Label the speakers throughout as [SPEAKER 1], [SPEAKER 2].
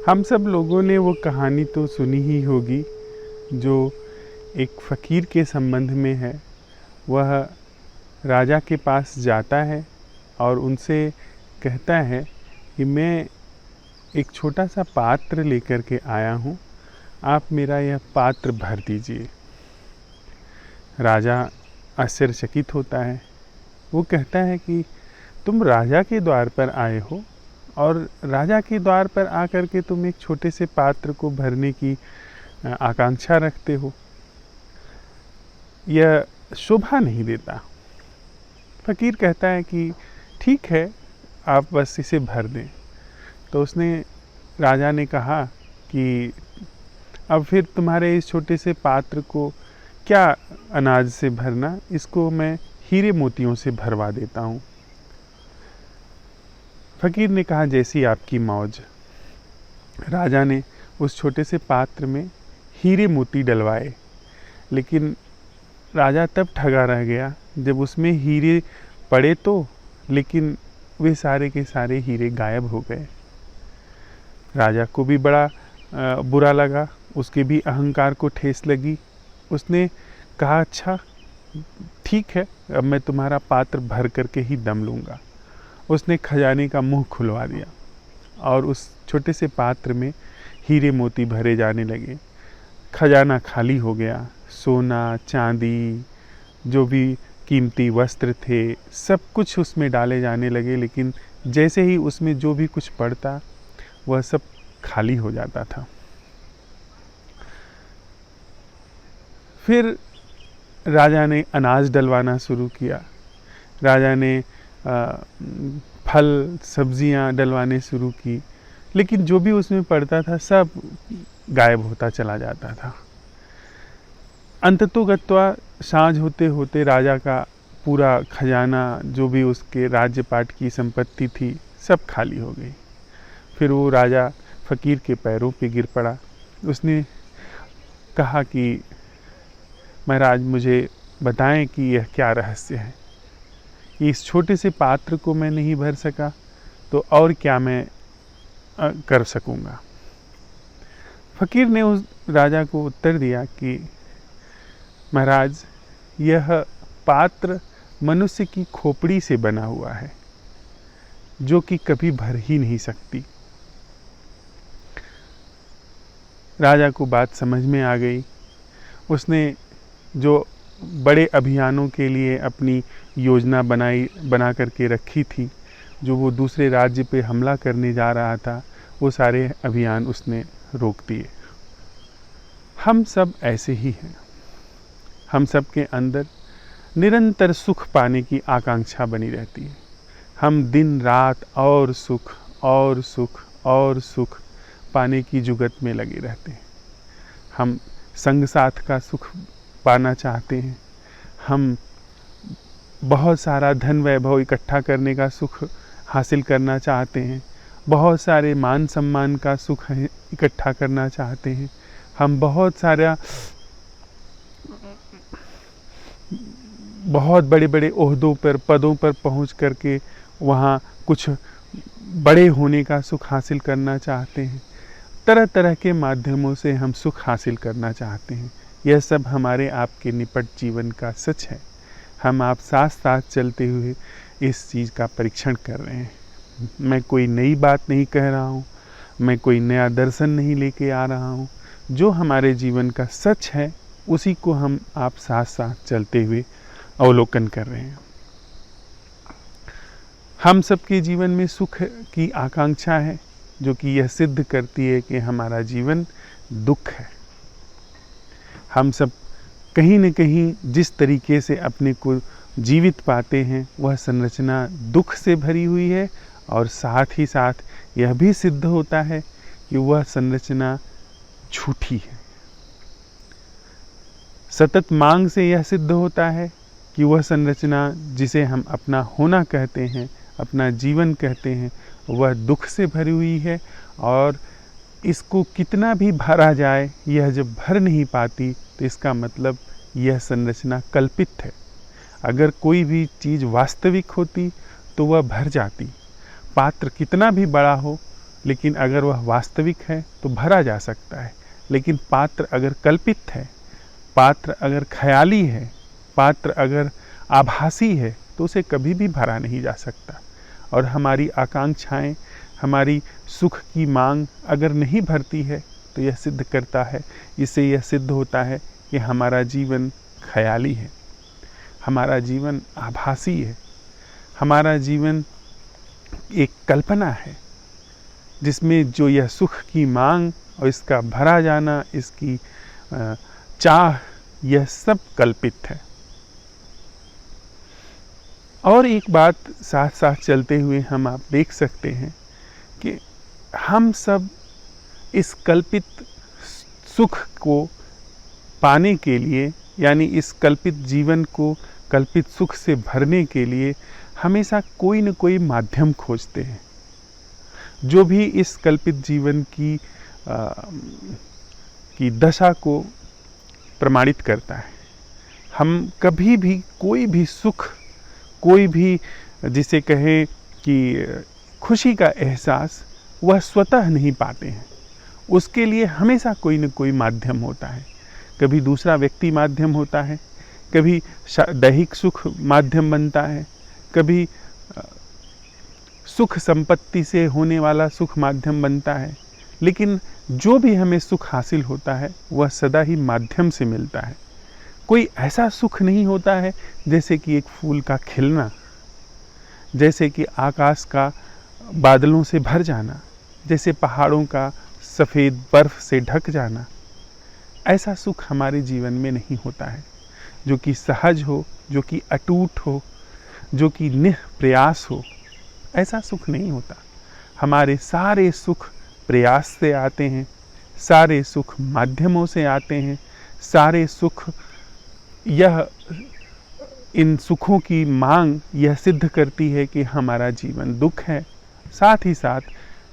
[SPEAKER 1] हम सब लोगों ने वो कहानी तो सुनी ही होगी जो एक फ़कीर के संबंध में है। वह राजा के पास जाता है और उनसे कहता है कि मैं एक छोटा सा पात्र लेकर के आया हूँ, आप मेरा यह पात्र भर दीजिए। राजा आश्चर्यचकित होता है। वो कहता है कि तुम राजा के द्वार पर आए हो और राजा के द्वार पर आकर के तुम एक छोटे से पात्र को भरने की आकांक्षा रखते हो, यह शोभा नहीं देता। फ़कीर कहता है कि ठीक है, आप बस इसे भर दें। तो उसने राजा ने कहा कि अब फिर तुम्हारे इस छोटे से पात्र को क्या अनाज से भरना, इसको मैं हीरे मोतियों से भरवा देता हूँ। फ़कीर ने कहा जैसी आपकी मौज। राजा ने उस छोटे से पात्र में हीरे मोती डलवाए, लेकिन राजा तब ठगा रह गया जब उसमें हीरे पड़े तो, लेकिन वे सारे के सारे हीरे गायब हो गए। राजा को भी बड़ा बुरा लगा, उसके भी अहंकार को ठेस लगी। उसने कहा अच्छा ठीक है, अब मैं तुम्हारा पात्र भर करके ही दम लूँगा। उसने खजाने का मुंह खुलवा दिया और उस छोटे से पात्र में हीरे मोती भरे जाने लगे। खजाना खाली हो गया। सोना चांदी, जो भी कीमती वस्त्र थे, सब कुछ उसमें डाले जाने लगे, लेकिन जैसे ही उसमें जो भी कुछ पड़ता वह सब खाली हो जाता था। फिर राजा ने अनाज डलवाना शुरू किया। राजा ने फल सब्जियां डलवाने शुरू की, लेकिन जो भी उसमें पड़ता था सब गायब होता चला जाता था। अंततोगत्वा साँझ होते होते राजा का पूरा खजाना, जो भी उसके राज्यपाट की संपत्ति थी, सब खाली हो गई। फिर वो राजा फ़कीर के पैरों पे गिर पड़ा। उसने कहा कि महाराज मुझे बताएं कि यह क्या रहस्य है। इस छोटे से पात्र को मैं नहीं भर सका तो और क्या मैं कर सकूंगा। फ़कीर ने उस राजा को उत्तर दिया कि महाराज, यह पात्र मनुष्य की खोपड़ी से बना हुआ है, जो कि कभी भर ही नहीं सकती। राजा को बात समझ में आ गई। उसने जो बड़े अभियानों के लिए अपनी योजना बना करके रखी थी, जो वो दूसरे राज्य पे हमला करने जा रहा था, वो सारे अभियान उसने रोक दिए। हम सब ऐसे ही हैं। हम सब के अंदर निरंतर सुख पाने की आकांक्षा बनी रहती है। हम दिन रात और सुख और सुख और सुख पाने की जुगत में लगे रहते हैं। हम संग साथ का सुख पाना चाहते हैं। हम बहुत सारा धन वैभव इकट्ठा करने का सुख हासिल करना चाहते हैं। बहुत सारे मान सम्मान का सुख इकट्ठा करना चाहते हैं। हम बहुत बड़े बड़े ओहदों पर, पदों पर पहुंच करके वहाँ कुछ बड़े होने का सुख हासिल करना चाहते हैं। तरह तरह के माध्यमों से हम सुख हासिल करना चाहते हैं। यह सब हमारे आपके निपट जीवन का सच है। हम आप साथ साथ चलते हुए इस चीज़ का परीक्षण कर रहे हैं। मैं कोई नई बात नहीं कह रहा हूँ, मैं कोई नया दर्शन नहीं लेके आ रहा हूँ। जो हमारे जीवन का सच है उसी को हम आप साथ साथ चलते हुए अवलोकन कर रहे हैं। हम सबके जीवन में सुख की आकांक्षा है, जो कि यह सिद्ध करती है कि हमारा जीवन दुख है। हम सब कहीं न कहीं जिस तरीके से अपने को जीवित पाते हैं, वह संरचना दुख से भरी हुई है, और साथ ही साथ यह भी सिद्ध होता है कि वह संरचना झूठी है। सतत मांग से यह सिद्ध होता है कि वह संरचना जिसे हम अपना होना कहते हैं, अपना जीवन कहते हैं, वह दुख से भरी हुई है, और इसको कितना भी भरा जाए, यह जब भर नहीं पाती तो इसका मतलब यह संरचना कल्पित है। अगर कोई भी चीज़ वास्तविक होती तो वह भर जाती। पात्र कितना भी बड़ा हो, लेकिन अगर वह वास्तविक है तो भरा जा सकता है। लेकिन पात्र अगर कल्पित है, पात्र अगर ख्याली है, पात्र अगर आभासी है, तो उसे कभी भी भरा नहीं जा सकता। और हमारी आकांक्षाएं, हमारी सुख की मांग अगर नहीं भरती है तो यह सिद्ध करता है, इससे यह सिद्ध होता है कि हमारा जीवन ख्याली है, हमारा जीवन आभासी है, हमारा जीवन एक कल्पना है, जिसमें जो यह सुख की मांग और इसका भरा जाना, इसकी चाह, यह सब कल्पित है। और एक बात साथ साथ चलते हुए हम आप देख सकते हैं कि हम सब इस कल्पित सुख को पाने के लिए, यानी इस कल्पित जीवन को कल्पित सुख से भरने के लिए हमेशा कोई न कोई माध्यम खोजते हैं, जो भी इस कल्पित जीवन की दशा को प्रमाणित करता है। हम कभी भी कोई भी सुख, कोई भी जिसे कहें कि खुशी का एहसास, वह स्वतः नहीं पाते हैं। उसके लिए हमेशा कोई न कोई माध्यम होता है। कभी दूसरा व्यक्ति माध्यम होता है, कभी दैहिक सुख माध्यम बनता है, कभी सुख संपत्ति से होने वाला सुख माध्यम बनता है। लेकिन जो भी हमें सुख हासिल होता है वह सदा ही माध्यम से मिलता है। कोई ऐसा सुख नहीं होता है जैसे कि एक फूल का खिलना, जैसे कि आकाश का बादलों से भर जाना, जैसे पहाड़ों का सफ़ेद बर्फ से ढक जाना। ऐसा सुख हमारे जीवन में नहीं होता है, जो कि सहज हो, जो कि अटूट हो, जो कि निःप्रयास हो। ऐसा सुख नहीं होता। हमारे सारे सुख प्रयास से आते हैं, सारे सुख माध्यमों से आते हैं, सारे सुख, यह इन सुखों की मांग यह सिद्ध करती है कि हमारा जीवन दुख है। साथ ही साथ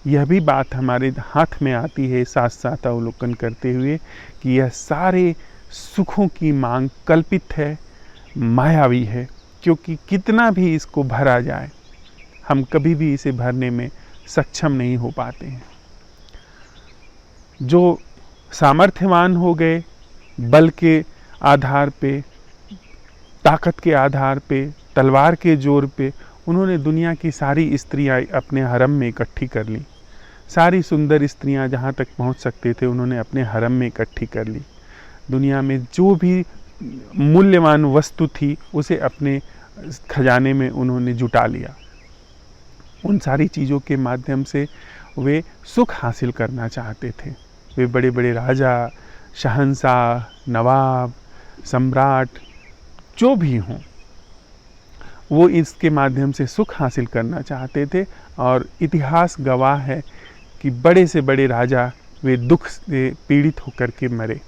[SPEAKER 1] यह भी बात हमारे हाथ में आती है, साथ साथ अवलोकन करते हुए, कि यह सारे सुखों की मांग कल्पित है, मायावी है, क्योंकि कितना भी इसको भरा जाए हम कभी भी इसे भरने में सक्षम नहीं हो पाते हैं। जो सामर्थ्यवान हो गए, बल के आधार पे, ताकत के आधार पे, तलवार के जोर पे, उन्होंने दुनिया की सारी स्त्रियां अपने हरम में इकट्ठी कर ली। सारी सुंदर स्त्रियां जहां तक पहुंच सकते थे उन्होंने अपने हरम में इकट्ठी कर ली। दुनिया में जो भी मूल्यवान वस्तु थी उसे अपने खजाने में उन्होंने जुटा लिया। उन सारी चीज़ों के माध्यम से वे सुख हासिल करना चाहते थे। वे बड़े बड़े राजा, शहंशाह, नवाब, सम्राट, जो भी हों, वो इसके माध्यम से सुख हासिल करना चाहते थे। और इतिहास गवाह है कि बड़े से बड़े राजा वे दुख से पीड़ित होकर के मरे।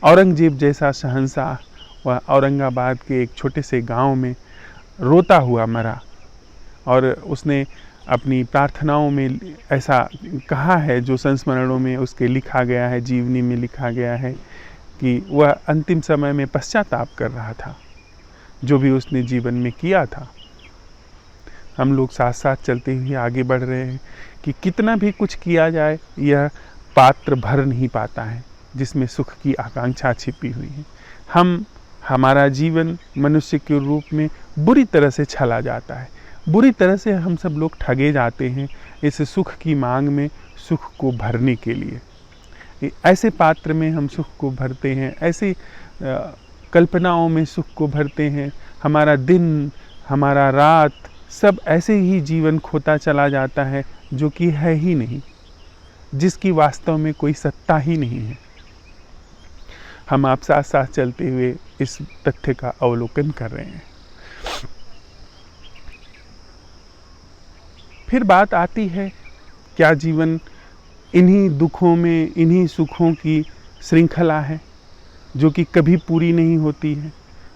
[SPEAKER 1] औरंगजेब जैसा शहंशाह वह औरंगाबाद के एक छोटे से गांव में रोता हुआ मरा, और उसने अपनी प्रार्थनाओं में ऐसा कहा है, जो संस्मरणों में उसके लिखा गया है, जीवनी में लिखा गया है, कि वह अंतिम समय में पश्चाताप कर रहा था जो भी उसने जीवन में किया था। हम लोग साथ साथ चलते हुए आगे बढ़ रहे हैं कि कितना भी कुछ किया जाए यह पात्र भर नहीं पाता है जिसमें सुख की आकांक्षा छिपी हुई है। हमारा जीवन मनुष्य के रूप में बुरी तरह से छला जाता है, बुरी तरह से हम सब लोग ठगे जाते हैं इस सुख की मांग में, सुख को भरने के लिए। ऐसे पात्र में हम सुख को भरते हैं, ऐसे कल्पनाओं में सुख को भरते हैं। हमारा दिन, हमारा रात, सब ऐसे ही जीवन खोता चला जाता है जो कि है ही नहीं, जिसकी वास्तव में कोई सत्ता ही नहीं है। हम आप साथ साथ चलते हुए इस तथ्य का अवलोकन कर रहे हैं। फिर बात आती है, क्या जीवन इन्हीं दुखों में, इन्हीं सुखों की श्रृंखला है जो कि कभी पूरी नहीं होती है,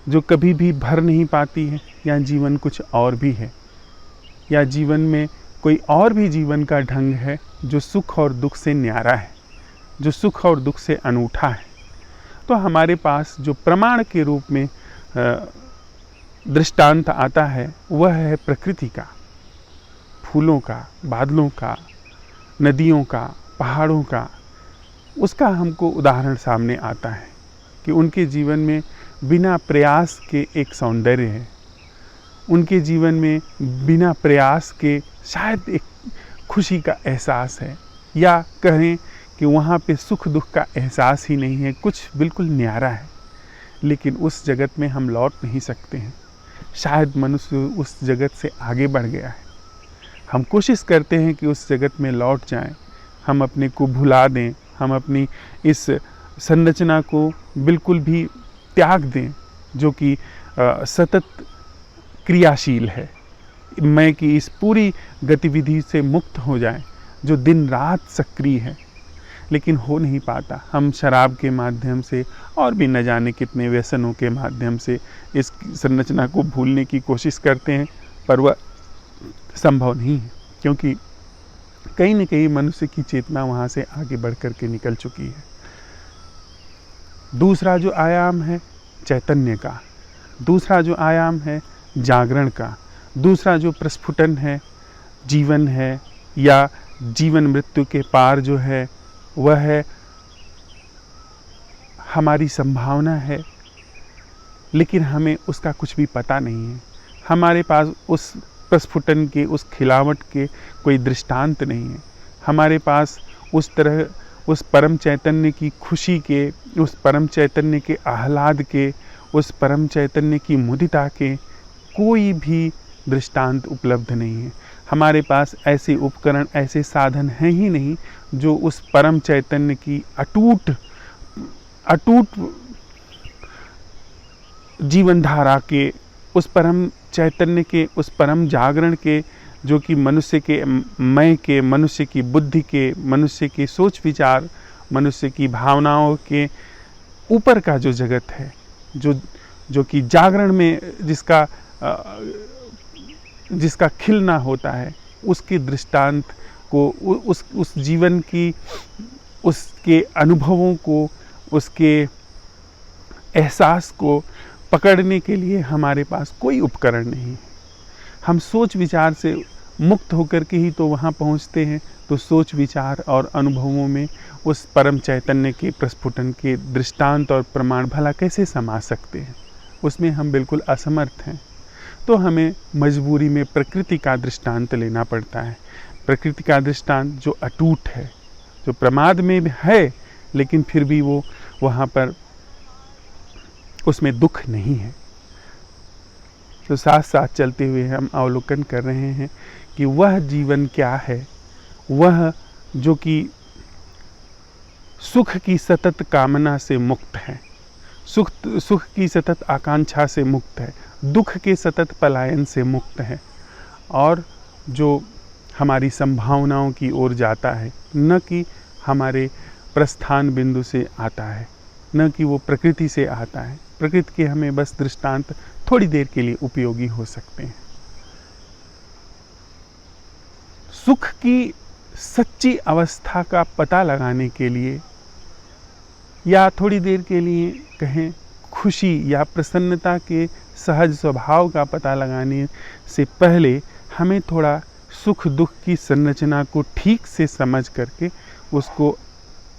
[SPEAKER 1] जो कभी भी भर नहीं पाती है, या जीवन कुछ और भी है, या जीवन में कोई और भी जीवन का ढंग है जो सुख और दुख से न्यारा है, जो सुख और दुख से अनूठा है। तो हमारे पास जो प्रमाण के रूप में दृष्टांत आता है वह है प्रकृति का, फूलों का, बादलों का, नदियों का, पहाड़ों का, उसका हमको उदाहरण सामने आता है कि उनके जीवन में बिना प्रयास के एक सौंदर्य है। उनके जीवन में बिना प्रयास के शायद एक खुशी का एहसास है, या कहें कि वहाँ पे सुख दुख का एहसास ही नहीं है, कुछ बिल्कुल न्यारा है। लेकिन उस जगत में हम लौट नहीं सकते हैं। शायद मनुष्य उस जगत से आगे बढ़ गया है। हम कोशिश करते हैं कि उस जगत में लौट जाएं, हम अपने को भुला दें, हम अपनी इस संरचना को बिल्कुल भी त्याग दें जो कि सतत क्रियाशील है। मैं कि इस पूरी गतिविधि से मुक्त हो जाएं जो दिन रात सक्रिय है, लेकिन हो नहीं पाता। हम शराब के माध्यम से और भी न जाने कितने व्यसनों के माध्यम से इस संरचना को भूलने की कोशिश करते हैं, पर वह संभव नहीं है, क्योंकि कहीं न कहीं मनुष्य की चेतना वहाँ से आगे बढ़ कर के निकल चुकी है। दूसरा जो आयाम है चैतन्य का, दूसरा जो आयाम है जागरण का, दूसरा जो प्रस्फुटन है, जीवन है, या जीवन मृत्यु के पार जो है, वह है हमारी संभावना है, लेकिन हमें उसका कुछ भी पता नहीं है। हमारे पास उस प्रस्फुटन के, उस खिलावट के कोई दृष्टांत नहीं है। हमारे पास उस तरह उस परम चैतन्य की खुशी के, उस परम चैतन्य के आह्लाद के, उस परम चैतन्य की मुदिता के कोई भी दृष्टांत उपलब्ध नहीं है। हमारे पास ऐसे उपकरण, ऐसे साधन हैं ही नहीं जो उस परम चैतन्य की अटूट जीवन धारा के, उस परम चैतन्य के, उस परम जागरण के, जो कि मनुष्य के मैं के, मनुष्य की बुद्धि के, मनुष्य के सोच विचार, मनुष्य की भावनाओं के ऊपर का जो जगत है, जो कि जागरण में जिसका खिलना होता है, उसके दृष्टांत को, उस जीवन की, उसके अनुभवों को, उसके एहसास को पकड़ने के लिए हमारे पास कोई उपकरण नहीं है। हम सोच विचार से मुक्त होकर के ही तो वहाँ पहुँचते हैं, तो सोच विचार और अनुभवों में उस परम चैतन्य के प्रस्फुटन के दृष्टांत और प्रमाण भला कैसे समा सकते हैं? उसमें हम बिल्कुल असमर्थ हैं। तो हमें मजबूरी में प्रकृति का दृष्टांत लेना पड़ता है। प्रकृति का दृष्टांत जो अटूट है, जो प्रमाद में है, लेकिन फिर भी वो वहाँ पर उसमें दुख नहीं है। तो साथ साथ चलते हुए हम अवलोकन कर रहे हैं कि वह जीवन क्या है, वह जो कि सुख की सतत कामना से मुक्त है, सुख की सतत आकांक्षा से मुक्त है, दुख के सतत पलायन से मुक्त है, और जो हमारी संभावनाओं की ओर जाता है, न कि हमारे प्रस्थान बिंदु से आता है, न कि वो प्रकृति से आता है। प्रकृति के हमें बस दृष्टांत थोड़ी देर के लिए उपयोगी हो सकते हैं। सुख की सच्ची अवस्था का पता लगाने के लिए, या थोड़ी देर के लिए कहें खुशी या प्रसन्नता के सहज स्वभाव का पता लगाने से पहले हमें थोड़ा सुख दुख की संरचना को ठीक से समझ करके उसको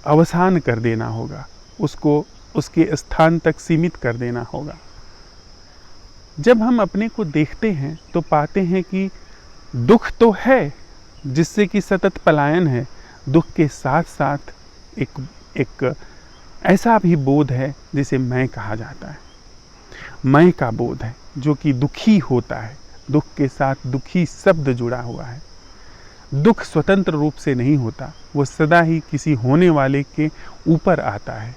[SPEAKER 1] अवसान कर देना होगा, उसको उसके स्थान तक सीमित कर देना होगा। जब हम अपने को देखते हैं तो पाते हैं कि दुख तो है जिससे कि सतत पलायन है, दुख के साथ साथ एक ऐसा भी बोध है जिसे मैं कहा जाता है। मैं का बोध है जो कि दुखी होता है, दुख के साथ दुखी शब्द जुड़ा हुआ है। दुख स्वतंत्र रूप से नहीं होता, वो सदा ही किसी होने वाले के ऊपर आता है।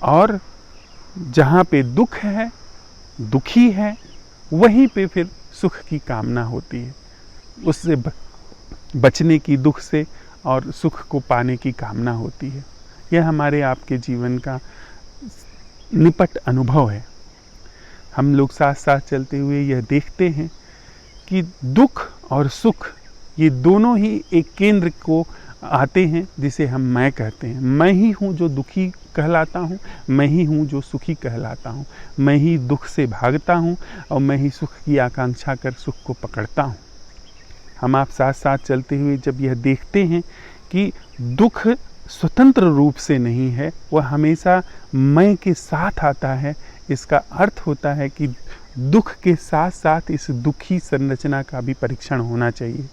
[SPEAKER 1] और जहाँ पे दुख है, दुखी है, वहीं पे फिर सुख की कामना होती है, उससे बचने की, दुख से और सुख को पाने की कामना होती है। यह हमारे आपके जीवन का निपट अनुभव है। हम लोग साथ साथ चलते हुए यह देखते हैं कि दुख और सुख ये दोनों ही एक केंद्र को आते हैं जिसे हम मैं कहते हैं। मैं ही हूँ जो दुखी कहलाता हूँ, मैं ही हूँ जो सुखी कहलाता हूँ, मैं ही दुख से भागता हूँ और मैं ही सुख की आकांक्षा कर सुख को पकड़ता हूँ। हम आप साथ साथ चलते हुए जब यह देखते हैं कि दुख स्वतंत्र रूप से नहीं है, वह हमेशा मैं के साथ आता है, इसका अर्थ होता है कि दुख के साथ साथ इस दुखी संरचना का भी परीक्षण होना चाहिए।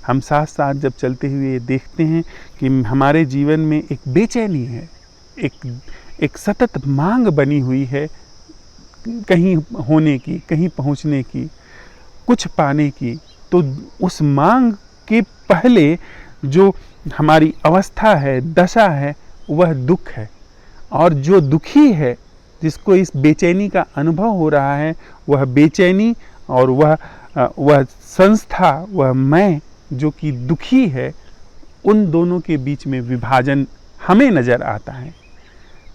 [SPEAKER 1] हम साथ साथ जब चलते हुए देखते हैं कि हमारे जीवन में एक बेचैनी है, एक सतत मांग बनी हुई है कहीं होने की, कहीं पहुंचने की, कुछ पाने की, तो उस मांग के पहले जो हमारी अवस्था है, दशा है, वह दुख है। और जो दुखी है, जिसको इस बेचैनी का अनुभव हो रहा है, वह बेचैनी और वह संस्था, वह मैं जो कि दुखी है, उन दोनों के बीच में विभाजन हमें नज़र आता है।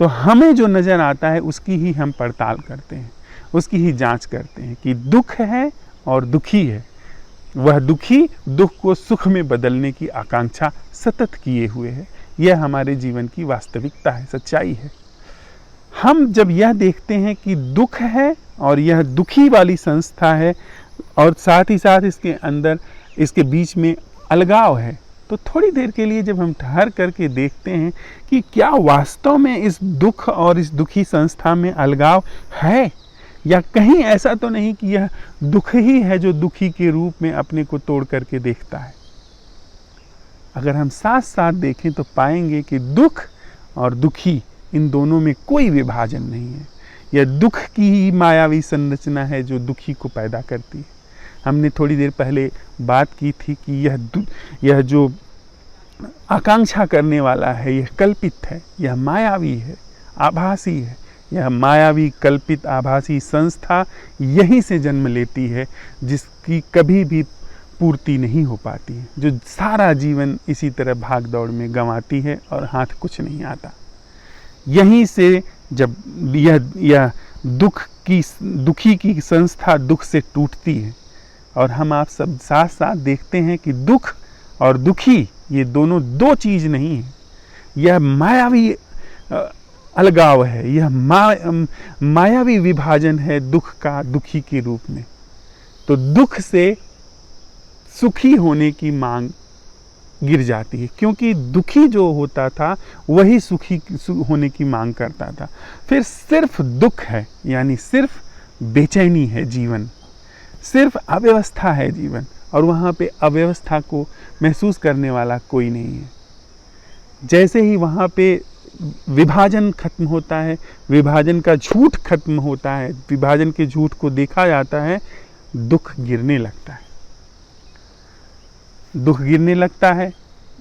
[SPEAKER 1] तो हमें जो नज़र आता है उसकी ही हम पड़ताल करते हैं, उसकी ही जांच करते हैं कि दुख है और दुखी है। वह दुखी दुख को सुख में बदलने की आकांक्षा सतत किए हुए है। यह हमारे जीवन की वास्तविकता है, सच्चाई है। हम जब यह देखते हैं कि दुख है और यह दुखी वाली संस्था है और साथ ही साथ इसके अंदर, इसके बीच में अलगाव है, तो थोड़ी देर के लिए जब हम ठहर करके देखते हैं कि क्या वास्तव में इस दुख और इस दुखी संस्था में अलगाव है, या कहीं ऐसा तो नहीं कि यह दुख ही है जो दुखी के रूप में अपने को तोड़ करके देखता है। अगर हम साथ साथ देखें तो पाएंगे कि दुख और दुखी, इन दोनों में कोई विभाजन नहीं है। यह दुख की ही मायावी संरचना है जो दुखी को पैदा करती है। हमने थोड़ी देर पहले बात की थी कि यह जो आकांक्षा करने वाला है, यह कल्पित है, यह मायावी है, आभासी है। यह मायावी कल्पित आभासी संस्था यहीं से जन्म लेती है, जिसकी कभी भी पूर्ति नहीं हो पाती है, जो सारा जीवन इसी तरह भाग दौड़ में गंवाती है और हाथ कुछ नहीं आता। यहीं से जब यह दुखी की संस्था दुख से टूटती है, और हम आप सब साथ साथ देखते हैं कि दुख और दुखी ये दोनों दो चीज़ नहीं है। यह मायावी अलगाव है, यह मायावी विभाजन है दुख का दुखी के रूप में। तो दुख से सुखी होने की मांग गिर जाती है, क्योंकि दुखी जो होता था वही सुखी होने की मांग करता था। फिर सिर्फ दुख है, यानी सिर्फ बेचैनी है जीवन, सिर्फ अव्यवस्था है जीवन, और वहाँ पे अव्यवस्था को महसूस करने वाला कोई नहीं है। जैसे ही वहाँ पे विभाजन खत्म होता है, विभाजन का झूठ खत्म होता है, विभाजन के झूठ को देखा जाता है, दुख गिरने लगता है। दुख गिरने लगता है,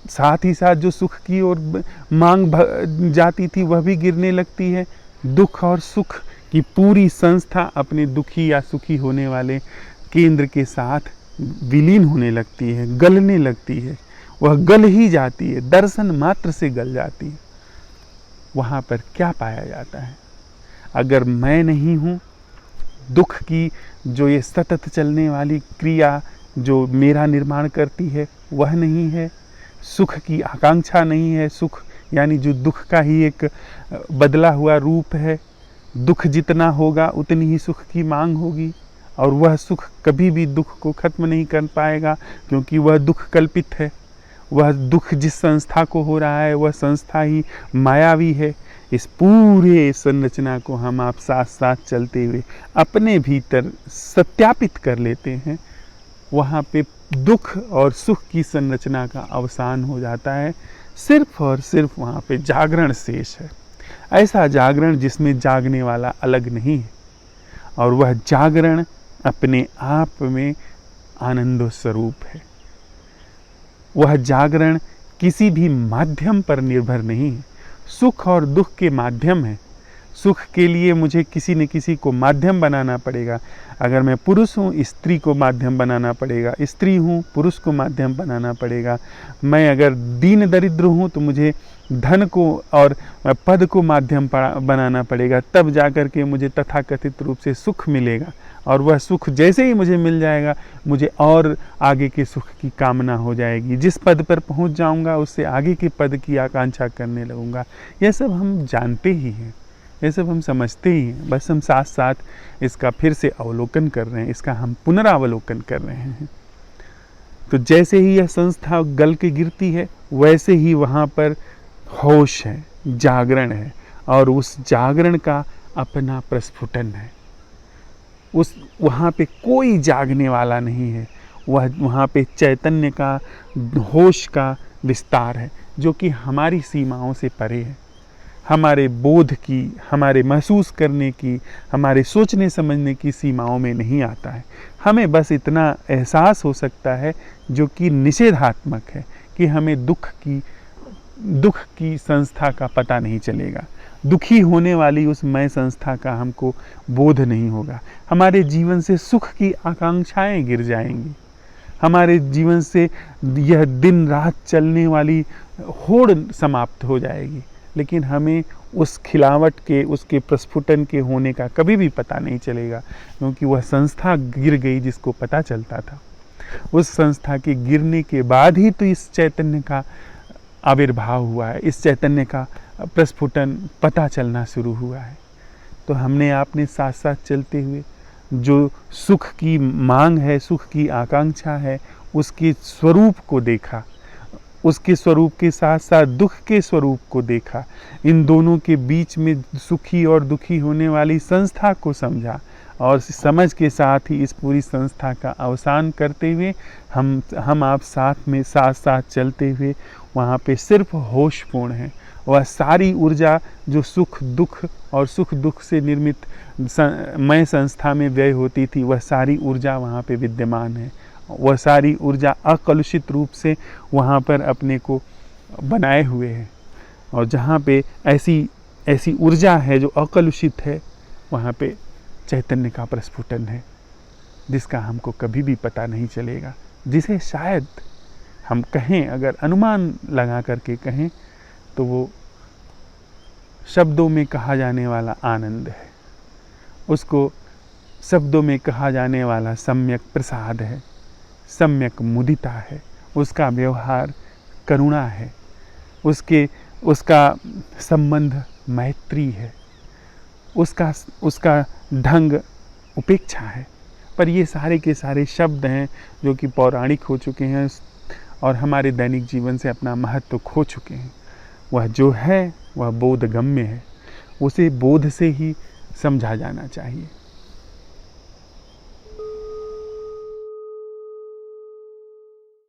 [SPEAKER 1] साथ ही साथ जो सुख की ओर मांग जाती थी वह भी गिरने लगती है। दुख और सुख की पूरी संस्था अपने दुखी या सुखी होने वाले केंद्र के साथ विलीन होने लगती है, गलने लगती है। वह गल ही जाती है, दर्शन मात्र से गल जाती है। वहाँ पर क्या पाया जाता है? अगर मैं नहीं हूँ, दुख की जो ये सतत चलने वाली क्रिया जो मेरा निर्माण करती है वह नहीं है, सुख की आकांक्षा नहीं है, सुख यानी जो दुख का ही एक बदला हुआ रूप है। दुख जितना होगा उतनी ही सुख की मांग होगी, और वह सुख कभी भी दुख को खत्म नहीं कर पाएगा, क्योंकि वह दुख कल्पित है। वह दुख जिस संस्था को हो रहा है वह संस्था ही मायावी है। इस पूरे संरचना को हम आप साथ साथ चलते हुए अपने भीतर सत्यापित कर लेते हैं। वहाँ पे दुख और सुख की संरचना का अवसान हो जाता है, सिर्फ और सिर्फ वहाँ पे जागरण शेष है। ऐसा जागरण जिसमें जागने वाला अलग नहीं है, और वह जागरण अपने आप में आनंद स्वरूप है। वह जागरण किसी भी माध्यम पर निर्भर नहीं है। सुख और दुख के माध्यम है। सुख के लिए मुझे किसी न किसी को माध्यम बनाना पड़ेगा। अगर मैं पुरुष हूँ, स्त्री को माध्यम बनाना पड़ेगा। स्त्री हूँ, पुरुष को माध्यम बनाना पड़ेगा। मैं अगर दीन दरिद्र हूँ तो मुझे धन को और पद को माध्यम बनाना पड़ेगा, तब जाकर के मुझे तथाकथित रूप से सुख मिलेगा। और वह सुख जैसे ही मुझे मिल जाएगा, मुझे और आगे के सुख की कामना हो जाएगी। जिस पद पर पहुंच जाऊंगा उससे आगे के पद की आकांक्षा करने लगूंगा। यह सब हम जानते ही हैं, ये सब हम समझते ही हैं, बस हम साथ साथ इसका फिर से अवलोकन कर रहे हैं, इसका हम पुनरावलोकन कर रहे हैं। तो जैसे ही यह संस्था गल के गिरती है, वैसे ही वहाँ पर होश है, जागरण है, और उस जागरण का अपना प्रस्फुटन है। उस वहाँ पे कोई जागने वाला नहीं है, वहाँ पे चैतन्य का, होश का विस्तार है, जो कि हमारी सीमाओं से परे है, हमारे बोध की, हमारे महसूस करने की, हमारे सोचने समझने की सीमाओं में नहीं आता है। हमें बस इतना एहसास हो सकता है, जो कि निषेधात्मक है, कि हमें दुख की संस्था का पता नहीं चलेगा, दुखी होने वाली उस मय संस्था का हमको बोध नहीं होगा। हमारे जीवन से सुख की आकांक्षाएं गिर जाएंगी, हमारे जीवन से यह दिन रात चलने वाली होड़ समाप्त हो जाएगी, लेकिन हमें उस खिलावट के, उसके प्रस्फुटन के होने का कभी भी पता नहीं चलेगा, क्योंकि वह संस्था गिर गई जिसको पता चलता था। उस संस्था के गिरने के बाद ही तो इस चैतन्य का आविर्भाव हुआ है, इस चैतन्य का प्रस्फुटन पता चलना शुरू हुआ है। तो हमने आपने साथ साथ चलते हुए जो सुख की मांग है, सुख की आकांक्षा है, उसके स्वरूप को देखा, उसके स्वरूप के साथ साथ दुख के स्वरूप को देखा, इन दोनों के बीच में सुखी और दुखी होने वाली संस्था को समझा, और समझ के साथ ही इस पूरी संस्था का अवसान करते हुए हम आप साथ साथ चलते हुए वहाँ पे सिर्फ होशपूर्ण हैं। वह सारी ऊर्जा जो सुख दुख और सुख दुख से निर्मित मय संस्था में व्यय होती थी, वह सारी ऊर्जा वहाँ पे विद्यमान है। वह सारी ऊर्जा अकलुषित रूप से वहाँ पर अपने को बनाए हुए है, और जहाँ पे ऐसी ऊर्जा है जो अकलुषित है, वहाँ पे चैतन्य का प्रस्फुटन है, जिसका हमको कभी भी पता नहीं चलेगा, जिसे शायद हम कहें, अगर अनुमान लगा करके कहें, तो वो शब्दों में कहा जाने वाला आनंद है, उसको शब्दों में कहा जाने वाला सम्यक प्रसाद है, सम्यक मुदिता है, उसका व्यवहार करुणा है, उसका संबंध मैत्री है, उसका ढंग उपेक्षा है। पर ये सारे के सारे शब्द हैं जो कि पौराणिक हो चुके हैं और हमारे दैनिक जीवन से अपना महत्व खो चुके हैं। वह जो है वह बोधगम्य है, उसे बोध से ही समझा जाना चाहिए।